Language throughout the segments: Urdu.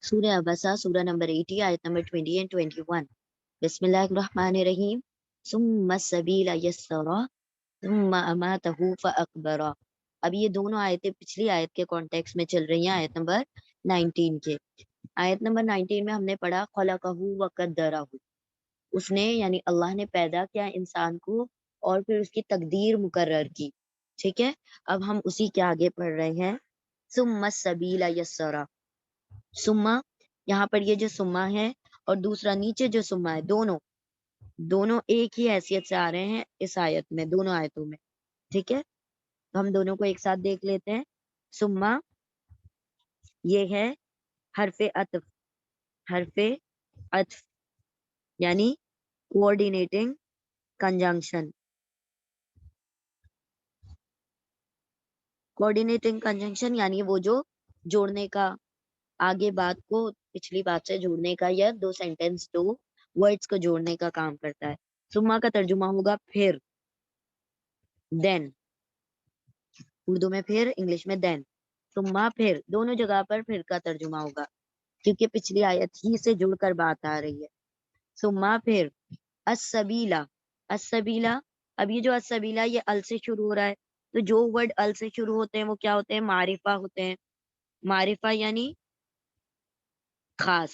سورہ ابسا سورہ نمبر 80 آیت نمبر 20 and 21. بسم اللہ الرحمن الرحیم. ثم السبیل یسرا ثم اماتہ فاقبرا. اب یہ دونوں آیتیں پچھلی آیت کے کانٹیکس میں چل رہی ہیں، آیت نمبر 19 کے. آیت نمبر 19 میں ہم نے پڑھا خلقہ وقدرہ، اس نے یعنی اللہ نے پیدا کیا انسان کو اور پھر اس کی تقدیر مقرر کی. ٹھیک ہے، اب ہم اسی کے آگے پڑھ رہے ہیں. ثم السبیل یسرا، سما یہاں پر یہ جو سما ہے اور دوسرا نیچے جو سما ہے، دونوں ایک ہی حیثیت سے آ رہے ہیں اس آیت میں، دونوں آیتوں میں. ٹھیک ہے، تو ہم دونوں کو ایک ساتھ دیکھ لیتے ہیں. سما یہ ہے حرف عطف، حرف عطف یعنی کوآرڈینیٹنگ کنجنکشن. کوآرڈینیٹنگ کنجنکشن یعنی وہ جو جوڑنے کا، آگے بات کو پچھلی بات سے جوڑنے کا، یا دو سینٹینس، دو ورڈز کو جوڑنے کا کام کرتا ہے. سما کا ترجمہ ہوگا پھر، دین. اردو میں پھر، انگلش میں دین. سما پھر، دونوں جگہ پر پھر کا ترجمہ ہوگا کیونکہ پچھلی آیت ہی سے جڑ کر بات آ رہی ہے. سما پھر، السبیلا، السبیلا. اب یہ جو السبیلا یہ ال سے شروع ہو رہا ہے، تو جو ورڈ ال سے شروع ہوتے ہیں وہ کیا ہوتے ہیں؟ معرفہ ہوتے ہیں. معرفہ یعنی خاص،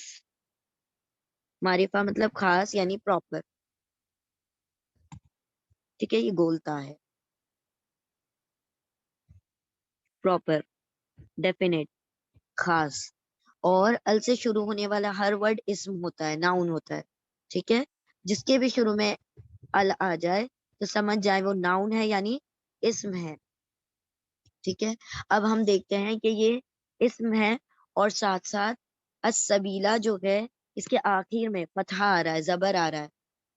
معرفہ مطلب خاص یعنی پراپر. ٹھیک ہے، یہ گولتا ہے، پراپر، ڈیفینیٹ، خاص. اور ال سے شروع ہونے والا ہر ورڈ اسم ہوتا ہے، ناؤن ہوتا ہے. ٹھیک ہے، جس کے بھی شروع میں ال آ جائے تو سمجھ جائے وہ ناؤن ہے یعنی اسم ہے. ٹھیک ہے، اب ہم دیکھتے ہیں کہ یہ اسم ہے اور ساتھ ساتھ السبیلا جو ہے اس کے آخر میں فتحہ آ رہا ہے، زبر آ رہا ہے،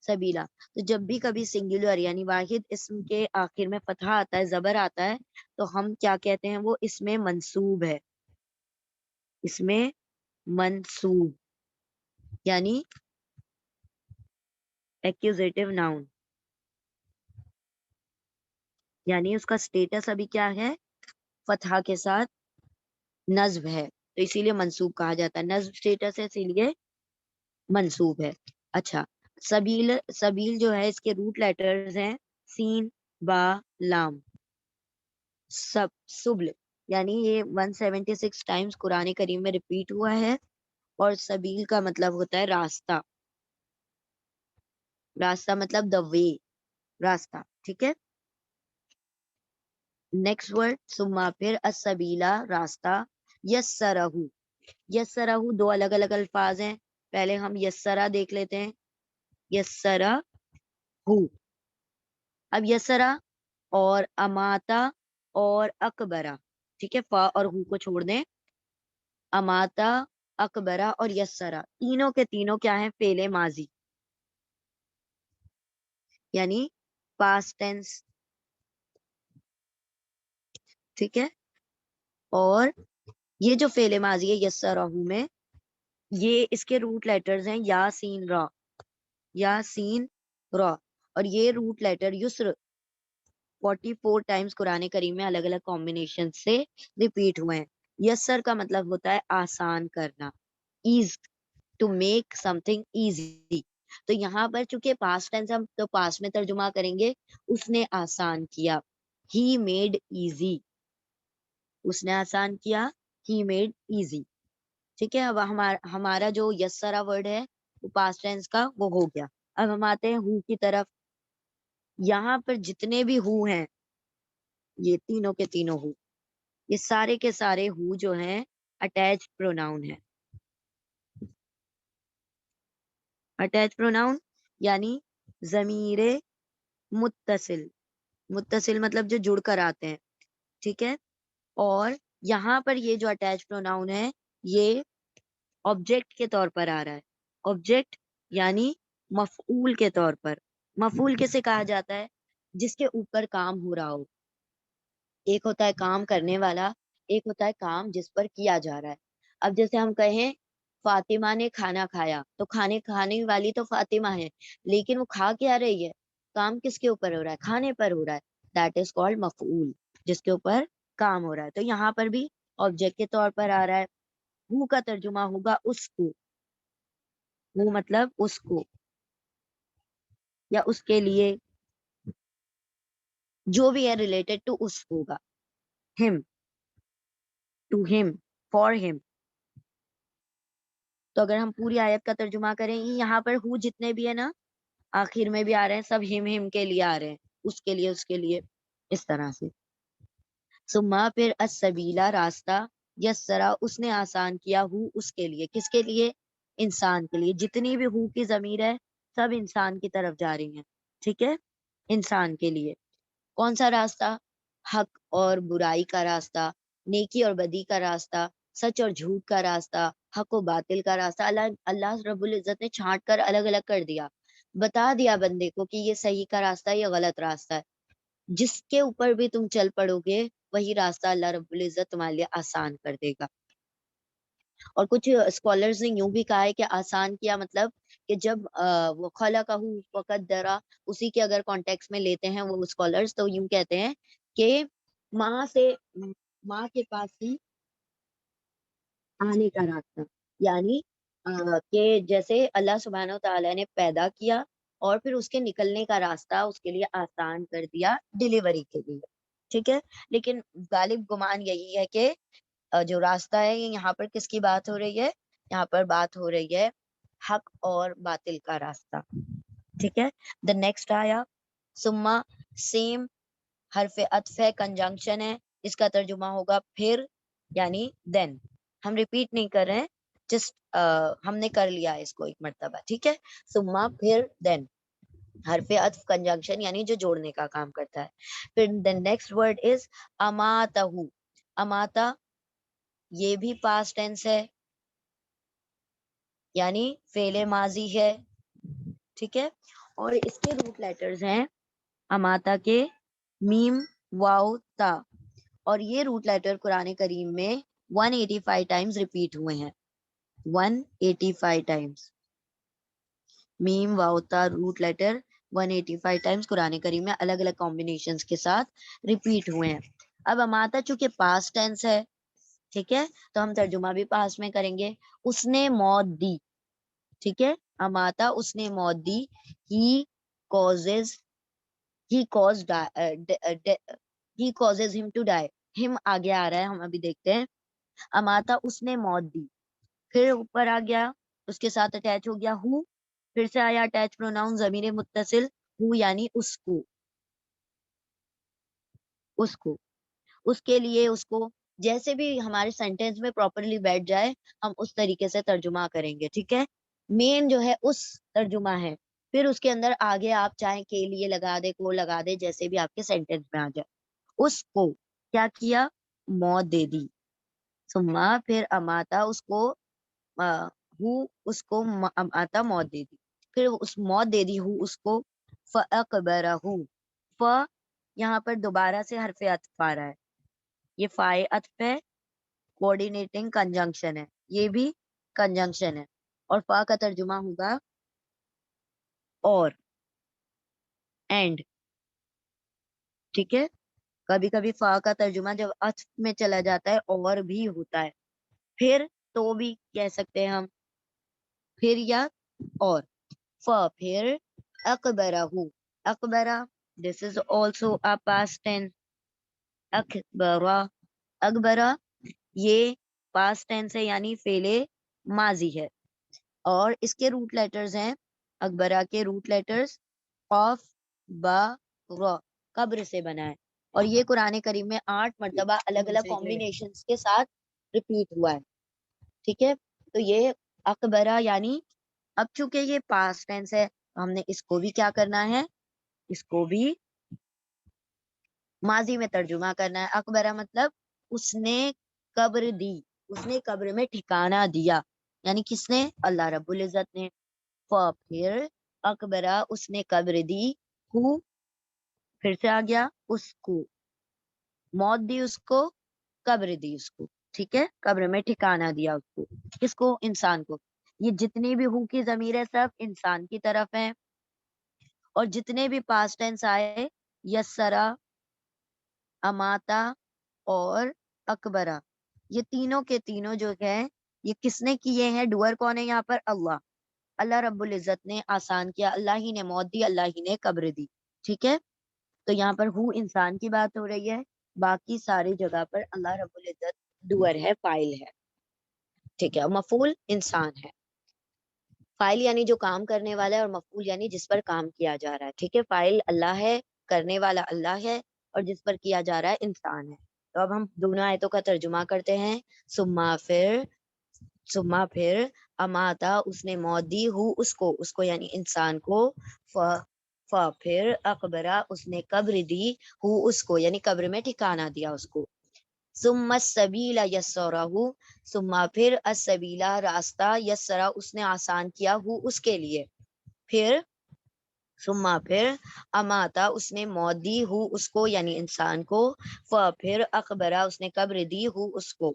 سبیلا. تو جب بھی کبھی سنگولر یعنی واحد اسم کے آخر میں فتحہ آتا ہے، زبر آتا ہے، تو ہم کیا کہتے ہیں؟ وہ اس میں منصوب ہے، اس میں منصوب یعنی ایکوزیٹو ناؤن، یعنی اس کا سٹیٹس ابھی کیا ہے؟ فتحہ کے ساتھ نصب ہے، تو اسی لیے منصوب کہا جاتا ہے. نصب سٹیٹس ہے اسی لیے منصوب ہے. اچھا، سبیل، سبیل جو ہے اس کے روٹ لیٹرز ہیں سین، با، لام. سبل یعنی یہ 176 ٹائمز قرآن کریم میں ریپیٹ ہوا ہے، اور سبیل کا مطلب ہوتا ہے راستہ. راستہ مطلب دا وے، راستہ. ٹھیک ہے، نیکسٹ ورڈ سما پھر السبیلا، راستہ. یسرہ، یسرہ دو الگ الگ الفاظ ہیں، پہلے ہم یسرہ دیکھ لیتے ہیں. یسرہ ہو، اب یسرہ اور اماتا اور اکبرہ. ٹھیک ہے، فا اور ہو کو چھوڑ دیں. اماتا، اکبرہ اور یسرہ تینوں کے تینوں کیا ہیں؟ فعل ماضی یعنی پاسٹ ٹینس. ٹھیک ہے، اور یہ جو فعل ماضی ہے یسرہ میں، یہ اس کے روٹ لیٹرز ہیں یا سین را، یا سین را. اور یہ روٹ لیٹر یسر 44 ٹائمز قرآن کریم میں الگ الگ کمبینیشن سے ریپیٹ ہوئے ہیں. یسر کا مطلب ہوتا ہے آسان کرنا، ease, to make something easy. تو یہاں پر چونکہ پاسٹ ٹینس ہم تو پاسٹ میں ترجمہ کریں گے، اس نے آسان کیا، ہی میڈ ایزی، اس نے آسان کیا، ہی میڈ ایزی. ٹھیک ہے، اب ہمارا جو یسرا ورڈ ہے وہ پاسٹ ٹینس کا وہ ہو گیا. اب ہم آتے ہیں ہو کی طرف. یہاں پر جتنے بھی ہو ہیں، یہ تینوں کے تینوں ہو، یہ سارے کے سارے ہو جو ہیں اٹیچ پروناؤن ہے. اٹیچ پروناؤن یعنی ضمیر متصل، متصل مطلب جو جڑ کر آتے ہیں. ٹھیک ہے، اور یہاں پر یہ جو اٹیچ پروناؤن ہے یہ آبجیکٹ کے طور پر آ رہا ہے. آبجیکٹ یعنی مفعول کے طور پر. مفعول کسے کہا جاتا ہے؟ جس کے اوپر کام ہو رہا ہو. ایک ہوتا ہے کام کرنے والا، ایک ہوتا ہے کام جس پر کیا جا رہا ہے. اب جیسے ہم کہیں فاطمہ نے کھانا کھایا، تو کھانے والی تو فاطمہ ہے، لیکن وہ کھا کیا رہی ہے؟ کام کس کے اوپر ہو رہا ہے؟ کھانے پر ہو رہا ہے. دیٹ از کالڈ مفعول، جس کے اوپر کام ہو رہا ہے. تو یہاں پر بھی آبجیکٹ کے طور پر آ رہا ہے. ہو کا ترجمہ ہوگا اس کو، ہو مطلب اس کو یا اس کے لیے، جو بھی ہے ریلیٹڈ ٹو اس ہوگا. ہم، ٹو ہم، فار ہم. تو اگر ہم پوری آیت کا ترجمہ کریں، یہاں پر ہو جتنے بھی ہے نا آخر میں بھی آ رہے ہیں، سب ہم کے لیے آ رہے ہیں، اس کے لیے، اس کے لیے، اس طرح سے. سما پھر السبیلا راستہ، یسرا اس نے آسان کیا، ہو اس کے لیے، کس کے لیے؟ انسان کے لیے. جتنی بھی ہو کی ضمیر ہے سب انسان کی طرف جا رہی ہیں، ٹھیک ہے، انسان کے لیے. کون سا راستہ؟ حق اور برائی کا راستہ، نیکی اور بدی کا راستہ، سچ اور جھوٹ کا راستہ، حق و باطل کا راستہ. اللہ رب العزت نے چھانٹ کر الگ الگ کر دیا، بتا دیا بندے کو کہ یہ صحیح کا راستہ ہے، یہ غلط راستہ ہے. جس کے اوپر بھی تم چل پڑو گے وہی راستہ اللہ رب العزت تمہارے لیے آسان کر دے گا. اور کچھ اسکالرز نے یوں بھی کہا ہے کہ آسان کیا مطلب کہ جب وہ خلقہ وقدرہ، اسی کے اگر کانٹیکس میں لیتے ہیں وہ اسکالرز تو یوں کہتے ہیں کہ ماں کے پاس ہی آنے کا راستہ، یعنی کہ جیسے اللہ سبحانہ و تعالیٰ نے پیدا کیا اور پھر اس کے نکلنے کا راستہ اس کے لیے آسان کر دیا ڈیلیوری کے لیے، ٹھیک ہے. لیکن غالب گمان یہی ہے کہ جو راستہ ہے یہاں پر کس کی بات ہو رہی ہے؟ یہاں پر بات ہو رہی ہے حق اور باطل کا راستہ، ٹھیک ہے. دا نیکسٹ آیا سما، سیم حرف عطف ہے، کنجنکشن ہے، اس کا ترجمہ ہوگا پھر، یعنی دین. ہم ریپیٹ نہیں کر رہے ہیں، جسٹ ہم نے کر لیا ہے اس کو ایک مرتبہ، ٹھیک ہے. سما پھر دین، حرف عطف کنجنکشن یعنی جو جوڑنے کا کام کرتا ہے. پھر the next word is اماتہ، اماتا یہ بھی پاسٹ ٹینس ہے یعنی فعل ماضی ہے، ٹھیک ہے. اور اس کے روٹ لیٹرز ہیں اماتا کے میم واو تا، اور یہ روٹ لیٹر قرآن کریم میں 185 ٹائمز ریپیٹ ہوئے ہیں، 185 ٹائمز. میم واو تا روٹ لیٹر 185 ٹائمز قرآن کریم میں الگ الگ کمبینیشنز کے ساتھ ریپیٹ ہوئے ہیں. اب اماتا چونکہ پاسٹ ٹینس ہے، ٹھیک ہے، تو ہم ترجمہ بھی پاس میں کریں گے. اس نے موت دی، ٹھیک ہے، اماتا اس نے موت دی. he causes him to die. him آگے آ رہا ہے، ہم ابھی دیکھتے ہیں. اماتا اس نے موت دی، پھر اوپر آ گیا اس کے ساتھ اٹیچ ہو گیا ہو، پھر سے آیا اٹیچ پروناؤن ضمیر متصل ہو یعنی اس کو، اس کو، اس کے لیے، اس کو، جیسے بھی ہمارے سینٹینس میں پراپرلی بیٹھ جائے ہم اس طریقے سے ترجمہ کریں گے، ٹھیک ہے. مین جو ہے اس ترجمہ ہے، پھر اس کے اندر آگے آپ چاہیں کے لیے لگا دے، کو لگا دے، جیسے بھی آپ کے سینٹینس میں آ جائے. اس کو کیا کیا؟ موت دے دی. سما پھر اماتا اس کو اس کو اماتا موت دے دی، پھر اس موت دے دی ہو اس کو. فَأَقْبَرَهُ، یہاں پر دوبارہ سے حرف عطف آ رہا ہے، یہ فائے عطف ہے، کوآرڈینیٹنگ کنجنکشن ہے، یہ بھی کنجنکشن ہے. اور فا کا ترجمہ ہوگا اور، اینڈ، ٹھیک ہے. کبھی کبھی فا کا ترجمہ جب عطف میں چلا جاتا ہے اور بھی ہوتا ہے، پھر تو بھی کہہ سکتے ہیں ہم، پھر یا اور. فا پھر اقبرہ، اقبرہ this is also a past tense. اکبرہ، اکبرہ یہ پاسٹ ٹینس ہے یعنی فعل ماضی ہے. اور اس کے روٹ لیٹرز ہیں، اکبرہ کے روٹ لیٹرز قاف با را، قبر سے بنا ہے. اور یہ قرآن کریم میں 8 مرتبہ الگ الگ کمبینیشنز کے ساتھ ریپیٹ ہوا ہے، ٹھیک ہے. تو یہ اکبرہ یعنی، اب چونکہ یہ پاسٹ ٹینس ہے تو ہم نے اس کو بھی کیا کرنا ہے، اس کو بھی ماضی میں ترجمہ کرنا ہے. اکبرہ مطلب اس نے قبر دی، اس نے قبر میں ٹھکانہ دیا، یعنی کس نے؟ اللہ رب العزت نے. پھر اکبرہ اس نے قبر دی، ہو پھر سے آ گیا اس کو، موت دی اس کو، قبر دی اس کو، ٹھیک ہے، قبر میں ٹھکانہ دیا اس کو. کس کو؟ انسان کو. یہ جتنی بھی ہو کی ضمیر ہے سب انسان کی طرف ہیں. اور جتنے بھی پاسٹ ٹینس آئے، یسرا، اماتا اور اکبرہ، یہ تینوں کے تینوں جو ہے یہ کس نے کیے ہیں؟ ڈوئر کون ہے یہاں پر؟ اللہ، اللہ رب العزت نے آسان کیا، اللہ ہی نے موت دی، اللہ ہی نے قبر دی، ٹھیک ہے؟ تو یہاں پر ہو انسان کی بات ہو رہی ہے، باقی ساری جگہ پر اللہ رب العزت ڈوئر ہے، فاعل ہے، ٹھیک ہے؟ مفعول انسان ہے، فاعل یعنی جو کام کرنے والا ہے، اور مفعول یعنی جس پر کام کیا جا رہا ہے، ٹھیک ہے؟ فاعل اللہ ہے، کرنے والا اللہ ہے، اور جس پر کیا جا رہا ہے انسان ہے۔ تو اب ہم دونوں آیتوں کا ترجمہ کرتے ہیں۔ ثم پھر اماتا اس نے موت دی، ہو اس کو یعنی انسان کو، پھر اقبرا اس نے قبر دی، ہو اس کو یعنی قبر میں ٹھکانہ دیا اس کو۔ ثم السبیل یسرہ، ثم پھر السبیلا راستہ، یسرا اس نے آسان کیا، ہو اس کے لیے، پھر ثم پھر اماتا اس نے موت دی، ہو اس کو یعنی انسان کو، پھر اقبرا اس نے قبر دی، ہو اس کو،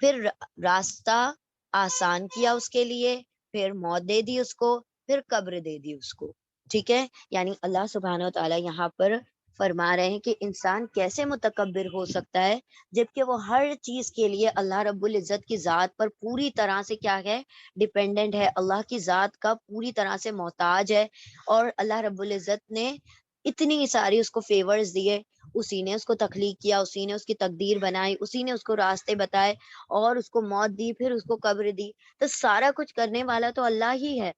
پھر راستہ آسان کیا اس کے لیے، پھر موت دے دی اس کو، پھر قبر دے دی اس کو، ٹھیک ہے؟ یعنی اللہ سبحانہ و تعالیٰ یہاں پر فرما رہے ہیں کہ انسان کیسے متکبر ہو سکتا ہے، جبکہ وہ ہر چیز کے لیے اللہ رب العزت کی ذات پر پوری طرح سے کیا ہے؟ ڈیپینڈنٹ ہے، اللہ کی ذات کا پوری طرح سے محتاج ہے، اور اللہ رب العزت نے اتنی ساری اس کو فیورز دیے، اسی نے اس کو تخلیق کیا، اسی نے اس کی تقدیر بنائی، اسی نے اس کو راستے بتائے، اور اس کو موت دی، پھر اس کو قبر دی، تو سارا کچھ کرنے والا تو اللہ ہی ہے،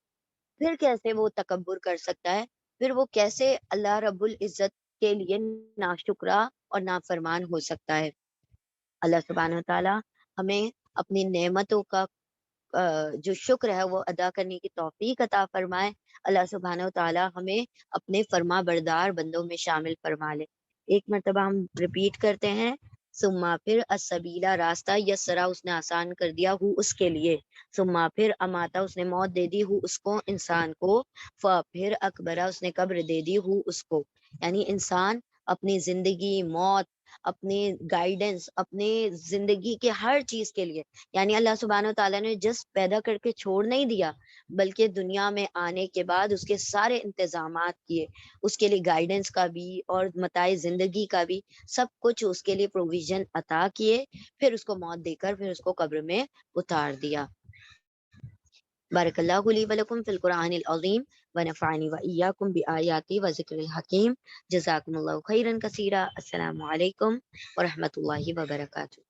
پھر کیسے وہ تکبر کر سکتا ہے؟ پھر وہ کیسے اللہ رب العزت کے لیے ناشکرا اور نافرمان ہو سکتا ہے؟ اللہ سبحانہ و تعالیٰ ہمیں اپنی نعمتوں کا جو شکر ہے وہ ادا کرنے کی توفیق عطا فرمائے۔ اللہ سبحانہ و تعالیٰ ہمیں اپنے فرما بردار بندوں میں شامل فرما لے۔ ایک مرتبہ ہم ریپیٹ کرتے ہیں۔ ثم پھر السبیلا راستہ، یسرا اس نے آسان کر دیا، ہو اس کے لیے، ثم پھر اماتا اس نے موت دے دی، ہو اس کو انسان کو، پھر اکبرا اس نے قبر دے دی، ہو اس کو، یعنی انسان اپنی زندگی، موت، اپنی گائیڈنس، اپنی زندگی کے ہر چیز کے لیے، یعنی اللہ سبحانہ و تعالیٰ نے جسٹ پیدا کر کے چھوڑ نہیں دیا، بلکہ دنیا میں آنے کے بعد اس کے سارے انتظامات کیے، اس کے لیے گائیڈنس کا بھی اور متاع زندگی کا بھی، سب کچھ اس کے لیے پروویژن عطا کیے، پھر اس کو موت دے کر پھر اس کو قبر میں اتار دیا۔ بارک اللہ لی ولکم فی القرآن العظیم ونفعنی وإیاکم بآیاتی وذکر الحکیم۔ جزاکم اللہ خیرا کثیرا۔ السلام علیکم ورحمۃ اللہ وبرکاتہ۔